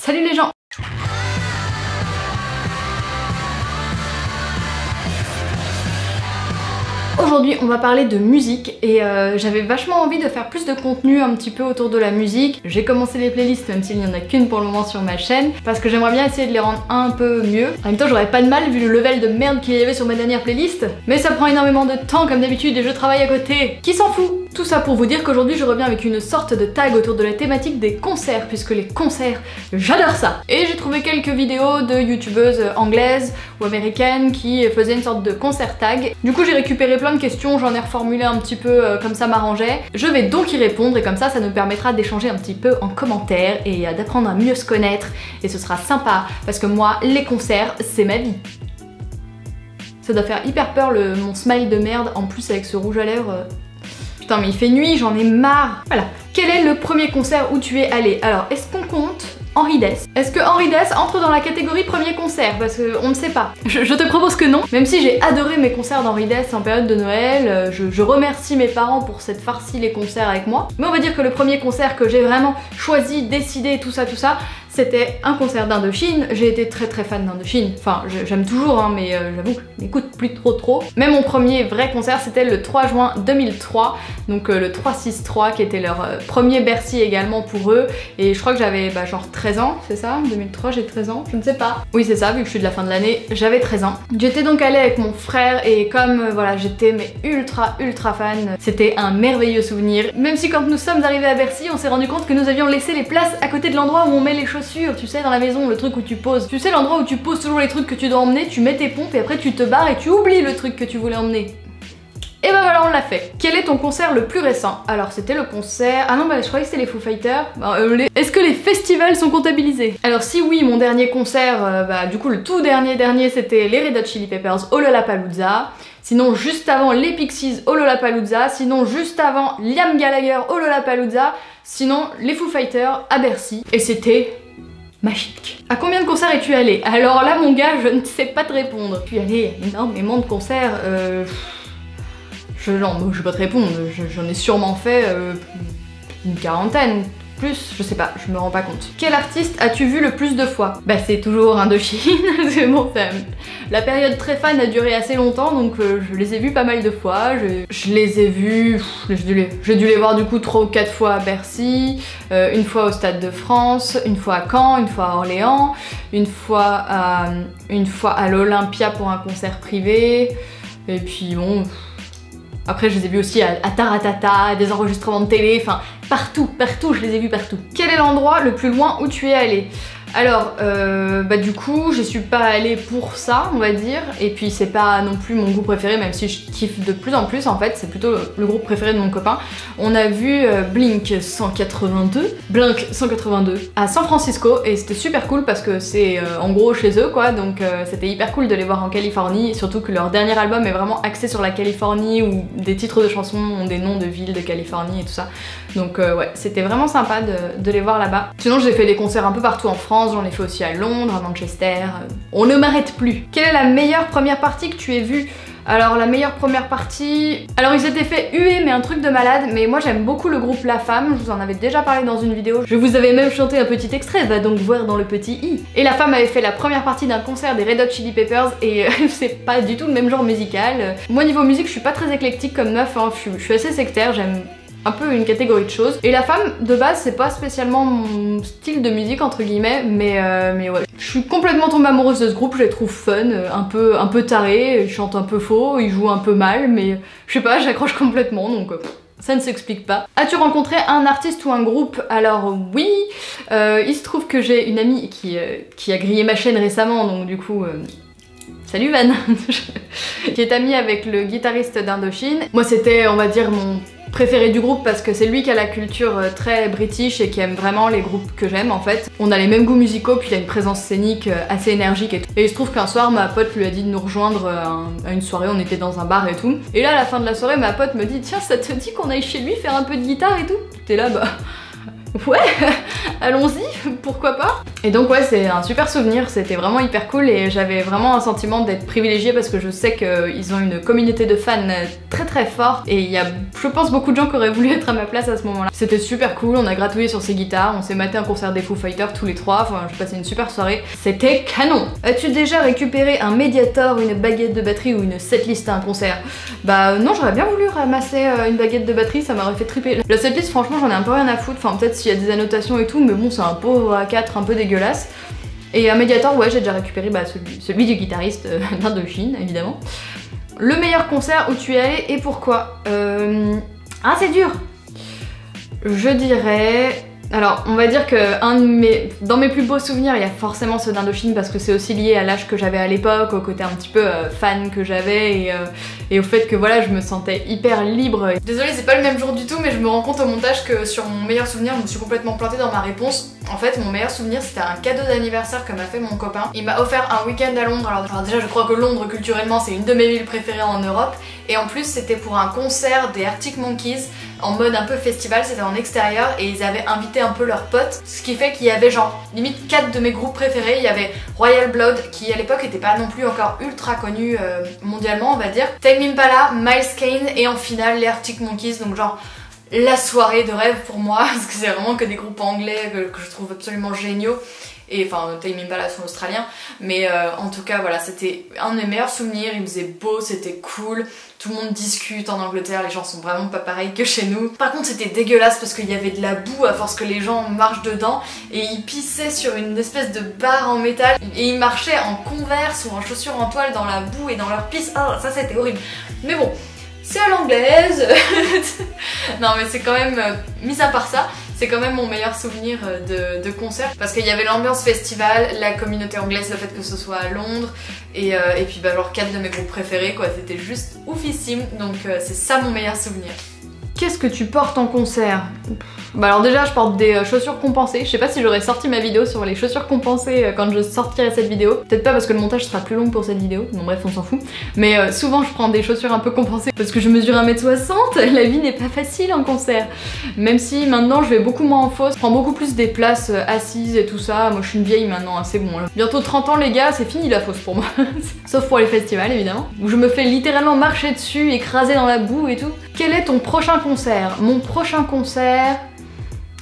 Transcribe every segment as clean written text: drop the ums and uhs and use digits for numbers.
Salut les gens! Aujourd'hui on va parler de musique et j'avais vachement envie de faire plus de contenu un petit peu autour de la musique. J'ai commencé les playlists même s'il n'y en a qu'une pour le moment sur ma chaîne parce que j'aimerais bien essayer de les rendre un peu mieux. En même temps j'aurais pas de mal vu le level de merde qu'il y avait sur ma dernière playlist. Mais ça prend énormément de temps comme d'habitude et je travaille à côté. Qui s'en fout? Tout ça pour vous dire qu'aujourd'hui je reviens avec une sorte de tag autour de la thématique des concerts puisque les concerts, j'adore ça. Et j'ai trouvé quelques vidéos de youtubeuses anglaises ou américaines qui faisaient une sorte de concert tag. Du coup j'ai récupéré plein de questions, j'en ai reformulé un petit peu comme ça m'arrangeait. Je vais donc y répondre et comme ça nous permettra d'échanger un petit peu en commentaire et d'apprendre à mieux se connaître et ce sera sympa parce que moi les concerts c'est ma vie. Ça doit faire hyper peur mon smile de merde en plus avec ce rouge à lèvres. Putain mais il fait nuit, j'en ai marre. Voilà. Quel est le premier concert où tu es allé? Alors est-ce qu'on compte Henri Dess? Est-ce que Henri Dess entre dans la catégorie premier concert? Parce qu'on ne sait pas. Je te propose que non. Même si j'ai adoré mes concerts d'Henri Dess en période de Noël, je remercie mes parents pour s'être farci les concerts avec moi. Mais on va dire que le premier concert que j'ai vraiment choisi, décidé, tout ça, c'était un concert d'Indochine. J'ai été très fan d'Indochine. Enfin, j'aime toujours, hein, mais j'avoue que je n'écoute plus trop. Mais mon premier vrai concert, c'était le 3 juin 2003. Donc le 363, qui était leur premier Bercy également pour eux. Et je crois que j'avais genre 13 ans, c'est ça? 2003, j'ai 13 ans? Je ne sais pas. Oui, c'est ça, vu que je suis de la fin de l'année, j'avais 13 ans. J'étais donc allée avec mon frère et comme voilà, j'étais mais ultra fan, c'était un merveilleux souvenir. Même si quand nous sommes arrivés à Bercy, on s'est rendu compte que nous avions laissé les places à côté de l'endroit où on met les chaussures, tu sais, dans la maison, le truc où tu poses. Tu sais, l'endroit où tu poses toujours les trucs que tu dois emmener, tu mets tes pompes et après tu te barres et tu oublies le truc que tu voulais emmener. Et bah voilà, on l'a fait. Quel est ton concert le plus récent? Alors c'était le concert... Ah non, bah je croyais que c'était les Foo Fighters. Est-ce que les festivals sont comptabilisés? Alors si oui, mon dernier concert, bah du coup le tout dernier c'était les Red Hot Chili Peppers au Lollapalooza. Sinon juste avant les Pixies au Lollapalooza. Sinon juste avant Liam Gallagher au Lollapalooza. Sinon les Foo Fighters à Bercy. Et c'était... magique. À combien de concerts es-tu allé? Alors là mon gars, je ne sais pas te répondre. Je suis allée à énormément de concerts, non, je vais pas te répondre, j'en ai sûrement fait une quarantaine, plus, je sais pas, je me rends pas compte. Quel artiste as-tu vu le plus de fois? Bah c'est toujours Indochine, c'est bon, la période très fan a duré assez longtemps, donc je les ai vus pas mal de fois, je les ai vus, j'ai dû les voir du coup 3 ou 4 fois à Bercy, une fois au Stade de France, une fois à Caen, une fois à Orléans, une fois à l'Olympia pour un concert privé, et puis bon... Après je les ai vus aussi à Taratata, à des enregistrements de télé, enfin partout, je les ai vus partout. Quel est l'endroit le plus loin où tu es allé? Alors, bah du coup, je suis pas allée pour ça, on va dire, et puis c'est pas non plus mon groupe préféré, même si je kiffe de plus en plus, en fait, c'est plutôt le groupe préféré de mon copain. On a vu Blink 182 à San Francisco, et c'était super cool parce que c'est en gros chez eux, quoi, donc c'était hyper cool de les voir en Californie, surtout que leur dernier album est vraiment axé sur la Californie, où des titres de chansons ont des noms de villes de Californie et tout ça. Donc ouais, c'était vraiment sympa de les voir là-bas. Sinon j'ai fait des concerts un peu partout en France, j'en ai fait aussi à Londres, à Manchester, on ne m'arrête plus. Quelle est la meilleure première partie que tu aies vue? Alors la meilleure première partie... Alors ils s'étaient fait huer mais un truc de malade, mais moi j'aime beaucoup le groupe La Femme, je vous en avais déjà parlé dans une vidéo, je vous avais même chanté un petit extrait, va donc voir dans le petit i. Et La Femme avait fait la première partie d'un concert des Red Hot Chili Peppers et c'est pas du tout le même genre musical. Moi niveau musique je suis pas très éclectique comme meuf, hein. Je suis assez sectaire, j'aime un peu une catégorie de choses. Et La Femme, de base, c'est pas spécialement mon style de musique, entre guillemets, mais ouais. Je suis complètement tombée amoureuse de ce groupe, je les trouve fun, un peu tarés, ils chantent un peu faux, ils jouent un peu mal, mais je sais pas, j'accroche complètement, donc... ça ne s'explique pas. As-tu rencontré un artiste ou un groupe? Alors oui, il se trouve que j'ai une amie qui a grillé ma chaîne récemment, donc du coup... Salut Van qui est amie avec le guitariste d'Indochine. Moi c'était, on va dire, mon préféré du groupe parce que c'est lui qui a la culture très british et qui aime vraiment les groupes que j'aime en fait. On a les mêmes goûts musicaux, puis il a une présence scénique assez énergique et tout. Et il se trouve qu'un soir ma pote lui a dit de nous rejoindre à une soirée, on était dans un bar et tout. Et là à la fin de la soirée ma pote me dit tiens ça te dit qu'on aille chez lui faire un peu de guitare et tout? T'es là bah... ouais, allons-y, pourquoi pas. Et donc ouais, c'est un super souvenir, c'était vraiment hyper cool et j'avais vraiment un sentiment d'être privilégiée parce que je sais qu'ils ont une communauté de fans très très forte et il y a, je pense, beaucoup de gens qui auraient voulu être à ma place à ce moment-là. C'était super cool, on a gratouillé sur ces guitares, on s'est maté un concert des Foo Fighters tous les trois, enfin j'ai passé une super soirée, c'était canon. As-tu déjà récupéré un Mediator, une baguette de batterie ou une setlist à un concert? Bah non, j'aurais bien voulu ramasser une baguette de batterie, ça m'aurait fait triper. La setlist, franchement, j'en ai un peu rien à foutre, enfin peut-être s'il y a des annotations et tout, mais bon, c'est un pauvre A4 un peu dégueulasse. Et un Mediator, ouais, j'ai déjà récupéré celui du guitariste d'Indochine, évidemment. Le meilleur concert où tu es allé et pourquoi? Ah, c'est dur. Je dirais... Alors, on va dire que dans mes plus beaux souvenirs, il y a forcément ceux d'Indochine parce que c'est aussi lié à l'âge que j'avais à l'époque, au côté un petit peu fan que j'avais et au fait que voilà, je me sentais hyper libre. Désolée, c'est pas le même jour du tout, mais je me rends compte au montage que sur mon meilleur souvenir, je me suis complètement plantée dans ma réponse. En fait, mon meilleur souvenir, c'était un cadeau d'anniversaire que m'a fait mon copain. Il m'a offert un week-end à Londres. Alors déjà, je crois que Londres, culturellement, c'est une de mes villes préférées en Europe. Et en plus, c'était pour un concert des Arctic Monkeys en mode un peu festival, c'était en extérieur et ils avaient invité un peu leurs potes, ce qui fait qu'il y avait genre limite 4 de mes groupes préférés. Il y avait Royal Blood qui à l'époque était pas non plus encore ultra connu mondialement, on va dire, Tame Impala, Miles Kane et en finale les Arctic Monkeys, donc genre la soirée de rêve pour moi parce que c'est vraiment que des groupes anglais que je trouve absolument géniaux. Et enfin, Tame Impala sont australiens, mais en tout cas voilà, c'était un de mes meilleurs souvenirs, il faisait beau, c'était cool, tout le monde discute en Angleterre, les gens sont vraiment pas pareils que chez nous. Par contre c'était dégueulasse parce qu'il y avait de la boue à force que les gens marchent dedans et ils pissaient sur une espèce de barre en métal et ils marchaient en Converse ou en chaussures en toile dans la boue et dans leur pisse. Ah, ça c'était horrible. Mais bon, c'est à l'anglaise. Non mais c'est quand même, mis à part ça, c'est quand même mon meilleur souvenir de concert parce qu'il y avait l'ambiance festival, la communauté anglaise, le fait que ce soit à Londres et puis bah genre 4 de mes groupes préférés quoi, c'était juste oufissime, donc c'est ça mon meilleur souvenir. Qu'est-ce que tu portes en concert? Bah alors déjà je porte des chaussures compensées, je sais pas si j'aurais sorti ma vidéo sur les chaussures compensées quand je sortirai cette vidéo, peut-être pas parce que le montage sera plus long pour cette vidéo, bon bref on s'en fout, mais souvent je prends des chaussures un peu compensées parce que je mesure 1m60, la vie n'est pas facile en concert, même si maintenant je vais beaucoup moins en fausse, je prends beaucoup plus des places assises et tout ça, moi je suis une vieille maintenant, hein, c'est bon, là. Bientôt 30 ans les gars, c'est fini la fausse pour moi, sauf pour les festivals évidemment, où je me fais littéralement marcher dessus, écraser dans la boue et tout. Quel est ton prochain concert? Mon prochain concert...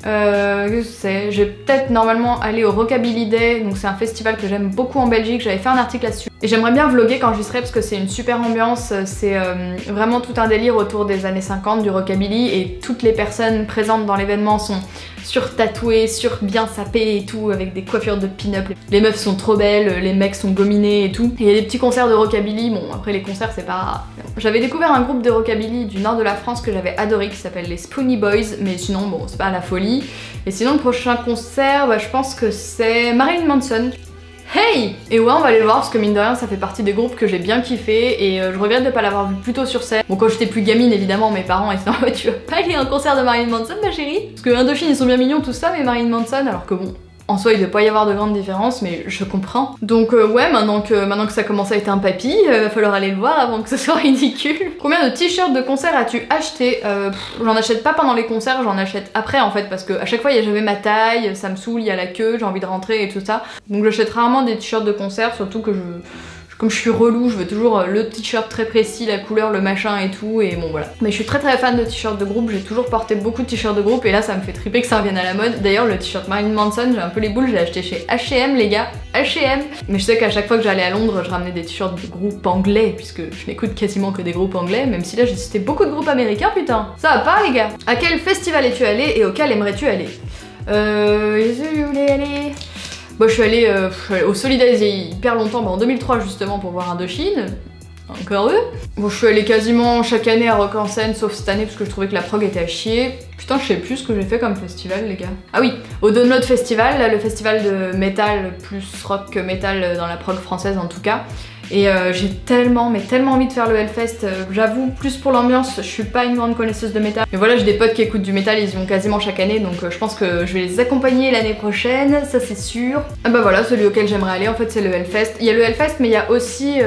je sais, je vais peut-être normalement aller au Rockabilly Day, donc c'est un festival que j'aime beaucoup en Belgique, j'avais fait un article là-dessus. Et j'aimerais bien vlogger quand j'y serai parce que c'est une super ambiance, c'est vraiment tout un délire autour des années 50 du Rockabilly et toutes les personnes présentes dans l'événement sont sur-tatouées, bien sapées et tout, avec des coiffures de pin-up. Les meufs sont trop belles, les mecs sont gominés et tout. Et il y a des petits concerts de Rockabilly, bon après les concerts c'est pas... J'avais découvert un groupe de Rockabilly du nord de la France que j'avais adoré qui s'appelle les Spoonie Boys, mais sinon bon c'est pas la folie. Et sinon le prochain concert, bah, je pense que c'est Marilyn Manson. Hey! Et ouais, on va aller le voir parce que mine de rien ça fait partie des groupes que j'ai bien kiffé et je regrette de pas l'avoir vu plus tôt sur scène. Bon, quand j'étais plus gamine évidemment, mes parents étaient en mode tu vas pas aller à un concert de Marilyn Manson ma chérie? Parce que Indochine ils sont bien mignons tout ça, mais Marilyn Manson, alors que bon, en soi il devait pas y avoir de grandes différences, mais je comprends. Donc ouais, maintenant que ça commence à être un papy, va falloir aller le voir avant que ce soit ridicule. Combien de t-shirts de concert as-tu acheté? J'en achète pas pendant les concerts, j'en achète après en fait, parce que à chaque fois il y a jamais ma taille, ça me saoule, il y a la queue, j'ai envie de rentrer et tout ça. Donc j'achète rarement des t-shirts de concert, surtout que comme je suis relou, je veux toujours le t-shirt très précis, la couleur, le machin et tout, et bon voilà. Mais je suis très fan de t-shirts de groupe, j'ai toujours porté beaucoup de t-shirts de groupe, et là ça me fait triper que ça revienne à la mode. D'ailleurs le t-shirt Marilyn Manson, j'ai un peu les boules, je l'ai acheté chez H&M les gars, H&M. Mais je sais qu'à chaque fois que j'allais à Londres, je ramenais des t-shirts de groupes anglais, puisque je n'écoute quasiment que des groupes anglais, même si là j'ai cité beaucoup de groupes américains, putain. Ça va pas les gars? À quel festival es-tu allé et auquel aimerais-tu aller? Je voulais aller... Bon, je suis allée au Solidays il y a hyper longtemps, en 2003 justement pour voir Indochine. Encore eux. Bon, je suis allée quasiment chaque année à Rock en Seine, sauf cette année parce que je trouvais que la prog était à chier. Putain, je sais plus ce que j'ai fait comme festival, les gars. Ah oui, au Download Festival, là, le festival de métal, plus rock que métal dans la prog française en tout cas. Et j'ai tellement envie de faire le Hellfest, j'avoue, plus pour l'ambiance, je suis pas une grande connaisseuse de métal. Mais voilà, j'ai des potes qui écoutent du métal, ils y vont quasiment chaque année, donc je pense que je vais les accompagner l'année prochaine, ça c'est sûr. Ah bah voilà, celui auquel j'aimerais aller, en fait c'est le Hellfest. Il y a le Hellfest, mais il y a aussi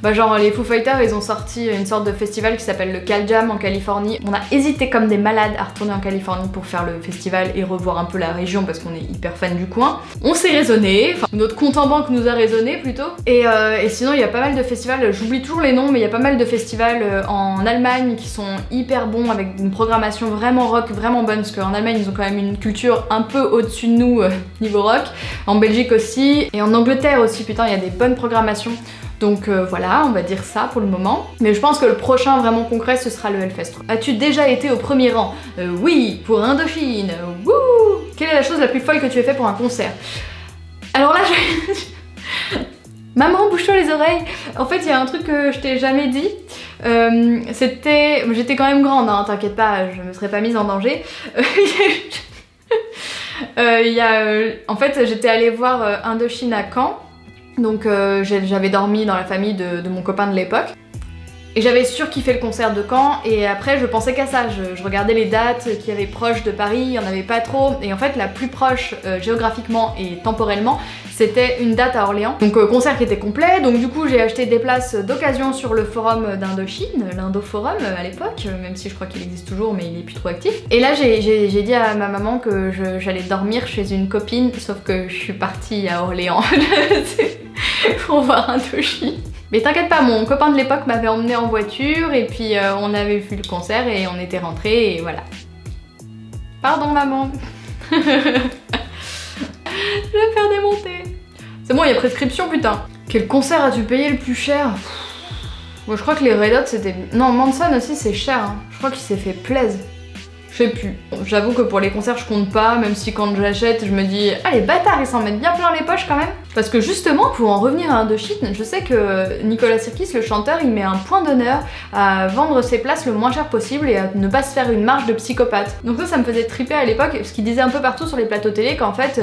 Bah genre les Foo Fighters ils ont sorti une sorte de festival qui s'appelle le Cal Jam en Californie. On a hésité comme des malades à retourner en Californie pour faire le festival et revoir un peu la région parce qu'on est hyper fan du coin. On s'est raisonné, enfin notre compte en banque nous a raisonné plutôt. Et sinon il y a pas mal de festivals, j'oublie toujours les noms mais il y a pas mal de festivals en Allemagne qui sont hyper bons avec une programmation vraiment rock, vraiment bonne parce qu'en Allemagne ils ont quand même une culture un peu au-dessus de nous niveau rock. En Belgique aussi et en Angleterre aussi, putain il y a des bonnes programmations. Donc voilà, on va dire ça pour le moment. Mais je pense que le prochain vraiment concret, ce sera le Hellfest. As-tu déjà été au premier rang? Oui, pour Indochine. Wouh! Quelle est la chose la plus folle que tu aies fait pour un concert? Alors là, Maman, bouge-toi les oreilles. En fait, il y a un truc que je t'ai jamais dit. J'étais quand même grande, hein, t'inquiète pas, je me serais pas mise en danger. En fait, j'étais allée voir Indochine à Caen. Donc j'avais dormi dans la famille de mon copain de l'époque. Et j'avais surkiffé le concert de Caen et après je pensais qu'à ça, je regardais les dates qu'il y avait proches de Paris, il n'y en avait pas trop et en fait la plus proche géographiquement et temporellement c'était une date à Orléans. Donc concert qui était complet, donc du coup j'ai acheté des places d'occasion sur le forum d'Indochine, l'Indoforum à l'époque, même si je crois qu'il existe toujours mais il est plus trop actif. Et là j'ai dit à ma maman que j'allais dormir chez une copine, sauf que je suis partie à Orléans pour voir Indochine. Mais t'inquiète pas, mon copain de l'époque m'avait emmené en voiture et puis on avait vu le concert et on était rentrés et voilà. Pardon maman. Je vais faire démonter. C'est bon, il y a prescription putain. Quel concert as-tu payé le plus cher? Bon, je crois que les Red Hot c'était... Non, Manson aussi c'est cher, hein. Je crois qu'il s'est fait plaisir. Je sais plus. J'avoue que pour les concerts je compte pas, même si quand j'achète je me dis ah les bâtards ils s'en mettent bien plein les poches quand même. Parce que justement pour en revenir à Indochine, je sais que Nicolas Sirkis le chanteur il met un point d'honneur à vendre ses places le moins cher possible et à ne pas se faire une marge de psychopathe. Donc ça me faisait triper à l'époque parce qu'il disait un peu partout sur les plateaux télé qu'en fait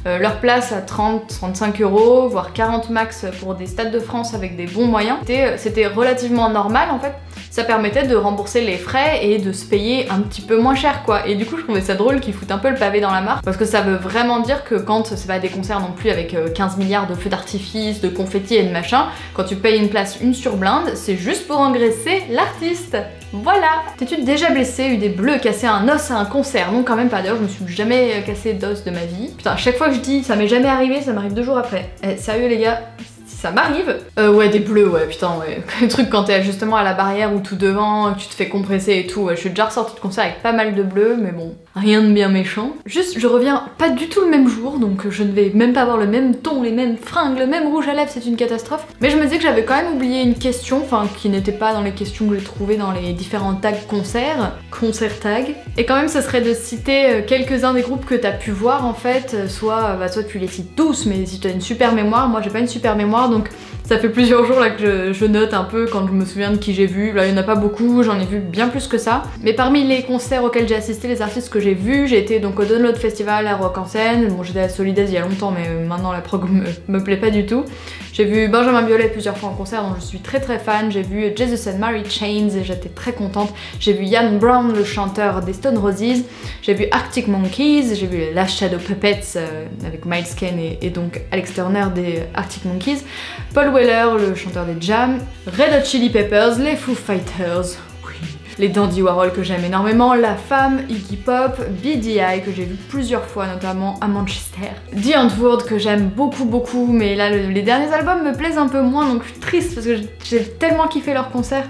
leur place à 30-35 euros voire 40 max pour des stades de France avec des bons moyens, c'était relativement normal en fait. Ça permettait de rembourser les frais et de se payer un petit peu moins cher quoi. Et du coup je trouvais ça drôle qu'ils foutent un peu le pavé dans la mare parce que ça veut vraiment dire que quand c'est pas des concerts non plus avec 15 milliards de feux d'artifice, de confettis et de machin, quand tu payes une place une sur blinde, c'est juste pour engraisser l'artiste. Voilà. T'es-tu déjà blessé, eu des bleus, cassé un os à un concert? Non quand même pas, d'ailleurs je me suis jamais cassé d'os de ma vie. Putain, à chaque fois que je dis ça m'est jamais arrivé, ça m'arrive 2 jours après. Sérieux les gars, ça m'arrive. Ouais, des bleus, ouais, putain, ouais. Le truc quand t'es justement à la barrière ou tout devant, que tu te fais compresser et tout, ouais, je suis déjà ressortie de concert avec pas mal de bleus, mais bon, rien de bien méchant. Juste, je reviens pas du tout le même jour, donc je ne vais même pas avoir le même ton, les mêmes fringues, le même rouge à lèvres, c'est une catastrophe. Mais je me disais que j'avais quand même oublié une question, enfin, qui n'était pas dans les questions que j'ai trouvées dans les différents tags concert tag. Et quand même, ce serait de citer quelques-uns des groupes que t'as pu voir, en fait, soit tu les cites tous, mais si t'as une super mémoire, moi j'ai pas une super mémoire, donc ça fait plusieurs jours là que je note un peu quand je me souviens de qui j'ai vu. Là il y en a pas beaucoup, j'en ai vu bien plus que ça. Mais parmi les concerts auxquels j'ai assisté, les artistes que j'ai vus, j'ai été donc au Download Festival à Rock en Seine. Bon j'étais à Solidaise il y a longtemps mais maintenant la prog me plaît pas du tout. J'ai vu Benjamin Biolay plusieurs fois en concert dont je suis très fan. J'ai vu Jesus and Mary Chains et j'étais très contente. J'ai vu Ian Brown, le chanteur des Stone Roses. J'ai vu Arctic Monkeys, j'ai vu les Last Shadow Puppets avec Miles Kane et donc Alex Turner des Arctic Monkeys. Paul Weller, le chanteur des Jam. Red Hot Chili Peppers, les Foo Fighters. Les Dandy Warhol que j'aime énormément, La Femme, Iggy Pop, BDI que j'ai vu plusieurs fois notamment à Manchester, The Antwoord que j'aime beaucoup mais là les derniers albums me plaisent un peu moins donc je suis triste parce que j'ai tellement kiffé leur concert.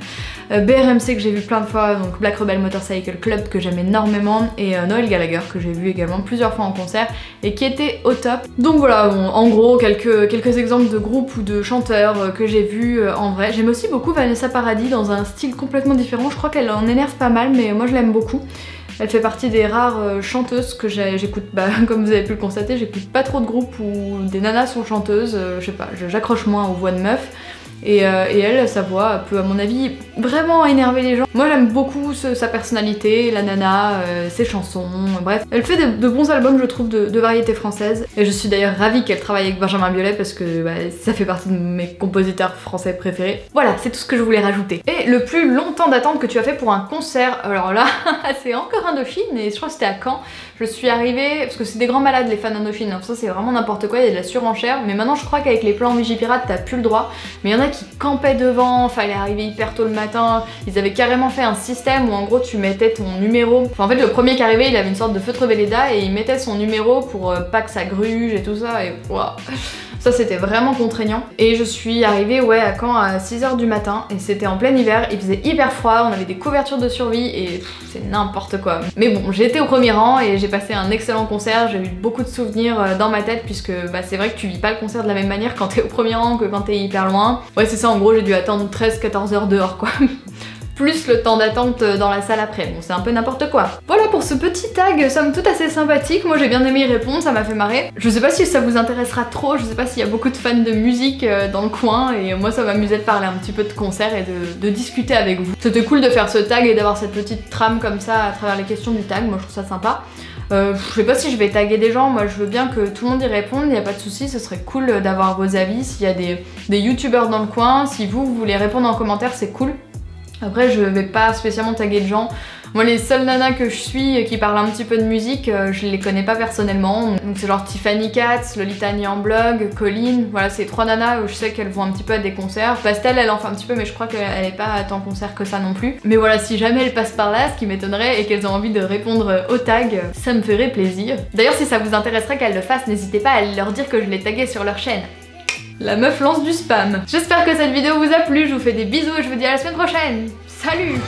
BRMC que j'ai vu plein de fois, donc Black Rebel Motorcycle Club que j'aime énormément et Noel Gallagher que j'ai vu également plusieurs fois en concert et qui était au top. Donc voilà, bon, en gros quelques exemples de groupes ou de chanteurs que j'ai vus en vrai. J'aime aussi beaucoup Vanessa Paradis dans un style complètement différent, je crois qu'elle en énerve pas mal mais moi je l'aime beaucoup. Elle fait partie des rares chanteuses que j'écoute, comme vous avez pu le constater, j'écoute pas trop de groupes où des nanas sont chanteuses, je sais pas, j'accroche moins aux voix de meufs. Et elle, sa voix peut à mon avis vraiment énerver les gens. Moi j'aime beaucoup sa personnalité, la nana, ses chansons, bref. Elle fait de bons albums je trouve de variété française. Et je suis d'ailleurs ravie qu'elle travaille avec Benjamin Biolay parce que ça fait partie de mes compositeurs français préférés. Voilà, c'est tout ce que je voulais rajouter. Et le plus long temps d'attente que tu as fait pour un concert, alors là c'est encore Indochine et je crois que c'était à Caen. Je suis arrivée, parce que c'est des grands malades les fans d'Indochine, ça c'est vraiment n'importe quoi, il y a de la surenchère. Mais maintenant je crois qu'avec les plans Vigipirate t'as plus le droit. Mais il y en a qui campaient devant, fallait arriver hyper tôt le matin. Ils avaient carrément fait un système où en gros tu mettais ton numéro. Enfin, en fait le premier qui arrivait il avait une sorte de feutre Velleda et il mettait son numéro pour pas que ça gruge et tout ça et waouh. Ça c'était vraiment contraignant. Et je suis arrivée à Caen à 6h du matin et c'était en plein hiver, il faisait hyper froid, on avait des couvertures de survie et c'est n'importe quoi. Mais bon, j'ai été au premier rang et j'ai passé un excellent concert, j'ai eu beaucoup de souvenirs dans ma tête puisque c'est vrai que tu vis pas le concert de la même manière quand t'es au premier rang que quand t'es hyper loin. Ouais c'est ça, en gros j'ai dû attendre 13-14 heures dehors quoi. Plus le temps d'attente dans la salle après, bon c'est un peu n'importe quoi. Voilà pour ce petit tag somme toute assez sympathique, moi j'ai bien aimé y répondre, ça m'a fait marrer. Je sais pas si ça vous intéressera trop, je sais pas s'il y a beaucoup de fans de musique dans le coin et moi ça m'amusait de parler un petit peu de concert et de discuter avec vous. C'était cool de faire ce tag et d'avoir cette petite trame comme ça à travers les questions du tag, moi je trouve ça sympa. Je sais pas si je vais taguer des gens, moi je veux bien que tout le monde y réponde, y a pas de souci, ce serait cool d'avoir vos avis, s'il y a des youtubeurs dans le coin, si vous voulez répondre en commentaire c'est cool. Après je vais pas spécialement taguer de gens. Moi les seules nanas que je suis qui parlent un petit peu de musique, je les connais pas personnellement. Donc c'est genre Tiffany Katz, Lolita Nyamblog, Colline, voilà c'est 3 nanas où je sais qu'elles vont un petit peu à des concerts. Pastel elle en fait un petit peu mais je crois qu'elle est pas à tant concert que ça non plus. Mais voilà si jamais elles passent par là, ce qui m'étonnerait et qu'elles ont envie de répondre au tag, ça me ferait plaisir. D'ailleurs si ça vous intéresserait qu'elles le fassent, n'hésitez pas à leur dire que je les tagué sur leur chaîne. La meuf lance du spam. J'espère que cette vidéo vous a plu, je vous fais des bisous et je vous dis à la semaine prochaine. Salut!